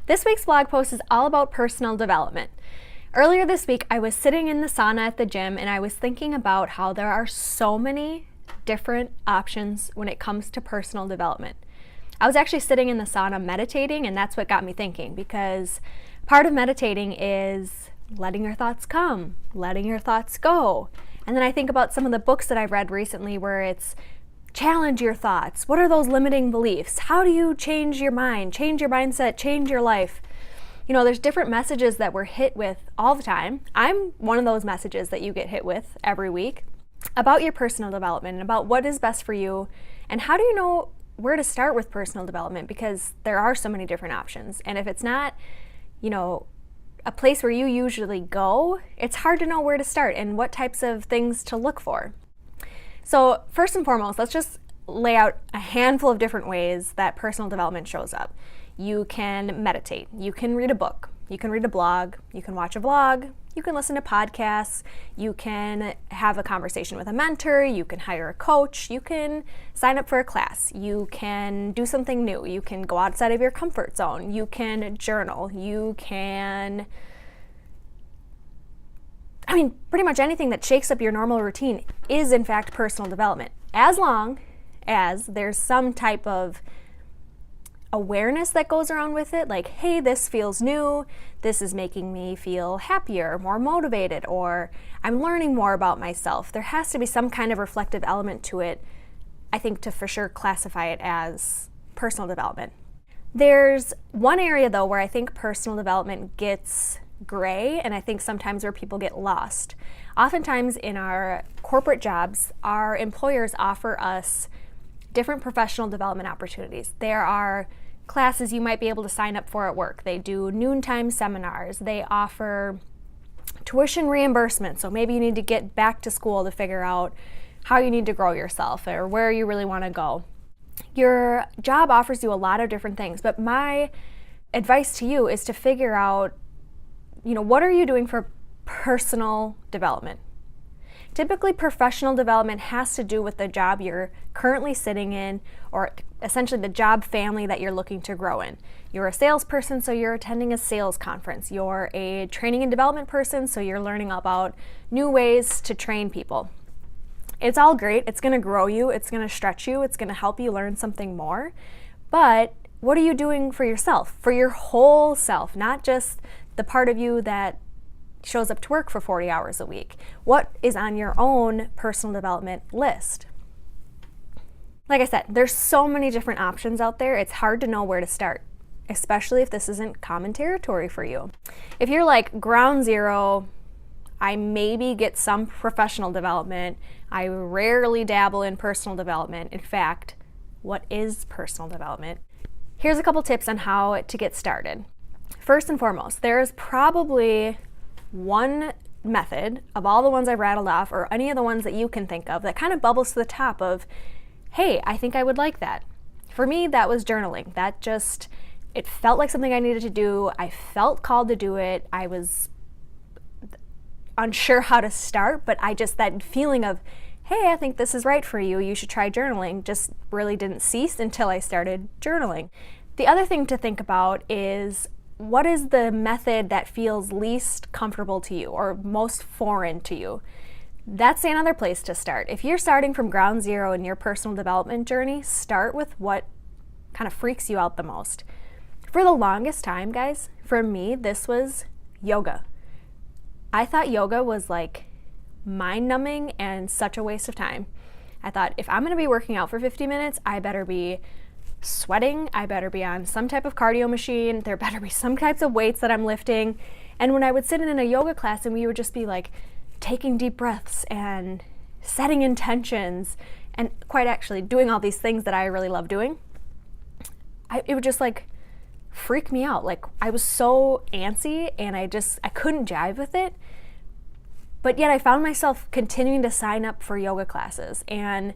This week's blog post is all about personal development. Earlier this week, I was sitting in the sauna at the gym and I was thinking about how there are so many different options when it comes to personal development. I was actually sitting in the sauna meditating, and that's what got me thinking, because part of meditating is letting your thoughts come, letting your thoughts go. And then I think about some of the books that I've read recently where it's challenge your thoughts. What are those limiting beliefs? How do you change your mind, change your mindset, change your life? You know, there's different messages that we're hit with all the time. I'm one of those messages that you get hit with every week about your personal development and about what is best for you. And how do you know where to start with personal development? Because there are so many different options. And if it's not, a place where you usually go, it's hard to know where to start and what types of things to look for. So first and foremost, let's just lay out a handful of different ways that personal development shows up. You can meditate, you can read a book, you can read a blog, you can watch a vlog, you can listen to podcasts, you can have a conversation with a mentor, you can hire a coach, you can sign up for a class, you can do something new, you can go outside of your comfort zone, you can journal, you can pretty much anything that shakes up your normal routine is in fact personal development, as long as there's some type of awareness that goes around with it, like, hey, this feels new, this is making me feel happier, more motivated, or I'm learning more about myself. There has to be some kind of reflective element to it, I think, to for sure classify it as personal development. There's one area though where I think personal development gets gray, and I think sometimes where people get lost. Oftentimes in our corporate jobs, our employers offer us different professional development opportunities. There are classes you might be able to sign up for at work. They do noontime seminars. They offer tuition reimbursement. So maybe you need to get back to school to figure out how you need to grow yourself or where you really want to go. Your job offers you a lot of different things, but my advice to you is to figure out, what are you doing for personal development? Typically, professional development has to do with the job you're currently sitting in, or essentially the job family that you're looking to grow in. You're a salesperson, so you're attending a sales conference. You're a training and development person, so you're learning about new ways to train people. It's all great. It's going to grow you. It's going to stretch you. It's going to help you learn something more. But what are you doing for yourself, for your whole self, not just the part of you that shows up to work for 40 hours a week? What is on your own personal development list? Like I said, there's so many different options out there. It's hard to know where to start, especially if this isn't common territory for you. If you're like ground zero, I maybe get some professional development, I rarely dabble in personal development. In fact, what is personal development? Here's a couple tips on how to get started. First and foremost, there is probably one method of all the ones I've rattled off, or any of the ones that you can think of, that kind of bubbles to the top of, hey, I think I would like that. For me, that was journaling. It felt like something I needed to do. I felt called to do it. I was unsure how to start, but that feeling of, hey, I think this is right for you, you should try journaling, just really didn't cease until I started journaling. The other thing to think about is, what is the method that feels least comfortable to you or most foreign to you? That's another place to start. If you're starting from ground zero in your personal development journey, start with what kind of freaks you out the most. For the longest time, guys, for me, this was yoga. I thought yoga was like mind-numbing and such a waste of time. I thought, if I'm going to be working out for 50 minutes, I better be sweating, I better be on some type of cardio machine, there better be some types of weights that I'm lifting. And when I would sit in a yoga class and we would just be like taking deep breaths and setting intentions and quite actually doing all these things that I really love doing, it would just like freak me out. Like, I was so antsy and I couldn't jive with it. But yet I found myself continuing to sign up for yoga classes, and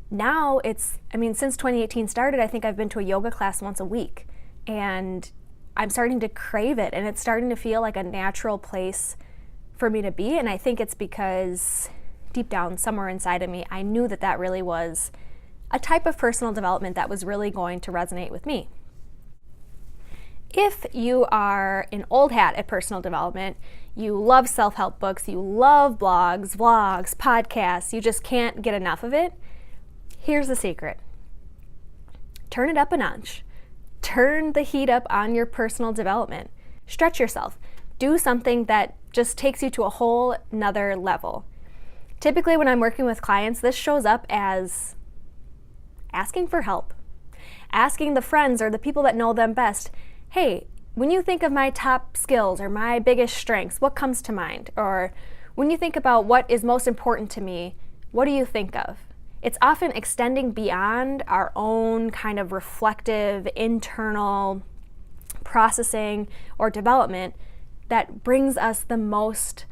now since 2018 started, I think I've been to a yoga class once a week, and I'm starting to crave it, and it's starting to feel like a natural place for me to be. And I think it's because deep down, somewhere inside of me, I knew that really was a type of personal development that was really going to resonate with me. If you are an old hat at personal development, you love self-help books, you love blogs, vlogs, podcasts, you just can't get enough of it, here's the secret. Turn it up a notch. Turn the heat up on your personal development. Stretch yourself. Do something that just takes you to a whole nother level. Typically, when I'm working with clients, this shows up as asking for help. Asking the friends or the people that know them best, hey, when you think of my top skills or my biggest strengths, what comes to mind? Or when you think about what is most important to me, what do you think of? It's often extending beyond our own kind of reflective, internal processing or development that brings us the most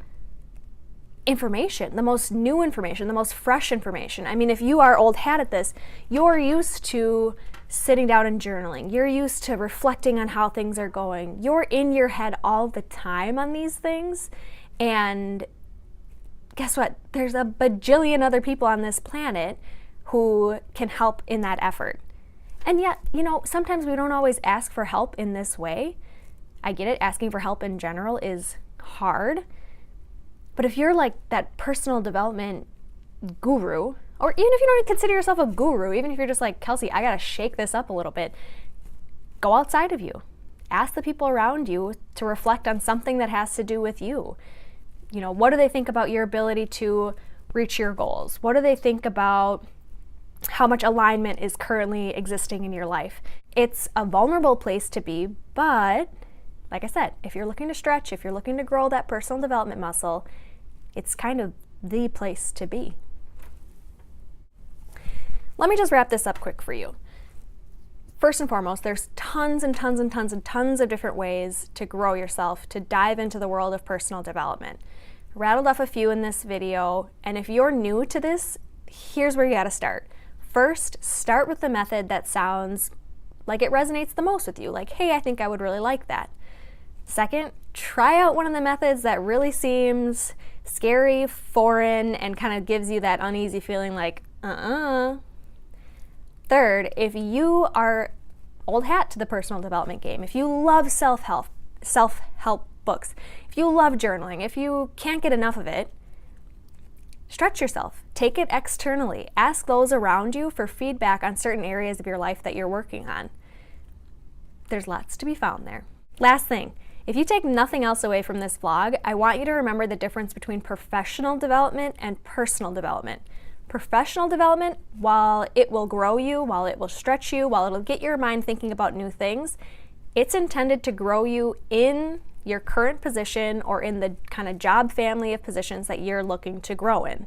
information, the most new information, the most fresh information. I mean, if you are old hat at this, you're used to sitting down and journaling. You're used to reflecting on how things are going. You're in your head all the time on these things. And guess what? There's a bajillion other people on this planet who can help in that effort. And yet, sometimes we don't always ask for help in this way. I get it. Asking for help in general is hard. But if you're like that personal development guru, or even if you don't consider yourself a guru, even if you're just like, Kelsey, I gotta shake this up a little bit, go outside of you. Ask the people around you to reflect on something that has to do with you. What do they think about your ability to reach your goals? What do they think about how much alignment is currently existing in your life? It's a vulnerable place to be, but like I said, if you're looking to stretch, if you're looking to grow that personal development muscle, it's kind of the place to be. Let me just wrap this up quick for you. First and foremost, there's tons and tons and tons and tons of different ways to grow yourself, to dive into the world of personal development. Rattled off a few in this video, and if you're new to this, here's where you gotta start. First, start with the method that sounds like it resonates the most with you, like, hey, I think I would really like that. Second, try out one of the methods that really seems scary, foreign, and kind of gives you that uneasy feeling like, Third, if you are old hat to the personal development game, if you love self-help books, if you love journaling, if you can't get enough of it, stretch yourself. Take it externally. Ask those around you for feedback on certain areas of your life that you're working on. There's lots to be found there. Last thing, if you take nothing else away from this vlog, I want you to remember the difference between professional development and personal development. Professional development, while it will grow you, while it will stretch you, while it'll get your mind thinking about new things, it's intended to grow you in your current position or in the kind of job family of positions that you're looking to grow in.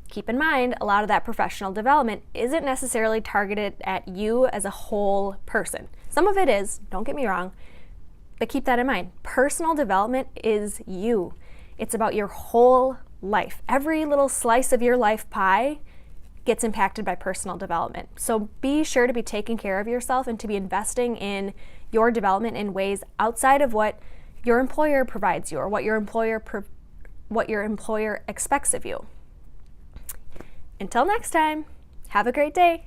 Keep in mind, a lot of that professional development isn't necessarily targeted at you as a whole person. Some of it is, don't get me wrong, but keep that in mind. Personal development is you. It's about your whole life. Every little slice of your life pie gets impacted by personal development. So be sure to be taking care of yourself and to be investing in your development in ways outside of what your employer provides you or what your employer expects of you. Until next time, have a great day.